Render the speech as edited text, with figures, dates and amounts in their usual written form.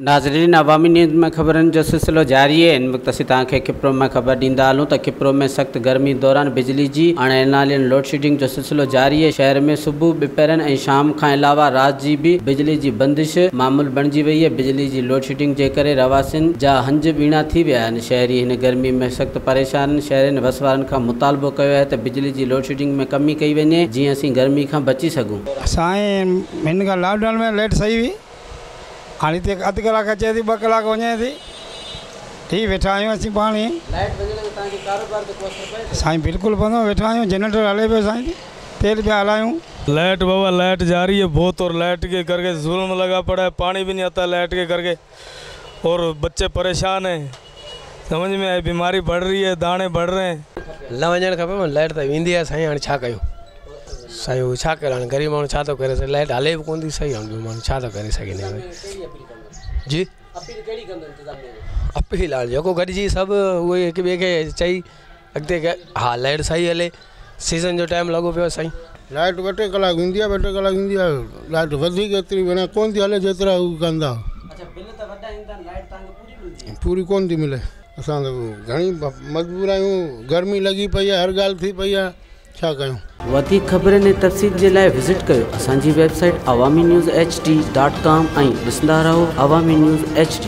नाज़रीन, अवामी न्यूज़ में खबरन जो सिलसिलो जारी है। इन वक्त असीं तव्हांखे किप्रो में खबर ॾींदा हलूं त किप्रो में सख्त गर्मी दौरान बिजली जी अणिनालियन लोड शेडिंग जो सिलसिलो जारी है। शहर में सुबह दोपहर ऐं शाम खां अलावा रात जी भी बिजली की बंदिश मामूल बणिजी वई है। बिजली की लोड शेडिंग के करे रवासिन जा हंज बीणा थी विया आहिनि। शहरी इन गर्मी में सख्त परेशान। शहरनि वसवारनि खां मुतालबो कयो है त बिजली की लोड शेडिंग में कमी कई वञे जीअं असीं गर्मी खां बची सघूं। असांजे हिन खां लॉकडाउन में लेट सही हुई, हाणे हिते अधु कलाक अचे थी, 2 कलाक वञे थी। ठीक वेठा आहियूं असीं पाणी। साईं बिल्कुलु बंदि वेठा आहियूं, जनरेटर हले पियो साईं, तेल पिया हलायूं। लाइट बाबा लाइट जा रही है बहुत, और लाइट के करके जुल्म लगा पड़ा है, पानी भी नहीं आता लाइट के करके, और बच्चे परेशान हैं। समझ में आए, बीमारी बढ़ रही है, दाने बढ़ रहे हैं। न वञणु खपे, लाइट तो वेंदी आहे साईं, हाणे छा कयूं साईं, छा कयूं हाणे गरीब माण्हू छा थो करे, लाइट हले बि कोन थी सही, हाणे माण्हू छा थो करे सघे जी। अपील हाणे जेको गॾिजी सभु उहे हिक ॿिए खे चई अॻिते हा लाइट सही हले। सीज़न जो टाइम लॻो पियो साईं। लाइट 2 कलाक ईंदी आहे, 2 कलाक ईंदी आहे। लाइट वधीक एतिरी माना कोन थी हले जेतिरा हू कंदा। पूरी कोन थी मिले। असां त घणी मजबूर आहियूं, गर्मी लगी पई आहे, हर ॻाल्हि थी पई आहे, छा कयूं। वधीक ख़बरनि ऐं तफ़सील जे लाइ विज़िट कयो असांजी वेबसाइट awamiNewsHD.com ऐं ॾिसंदा रहो अवामी न्यूज़ HD।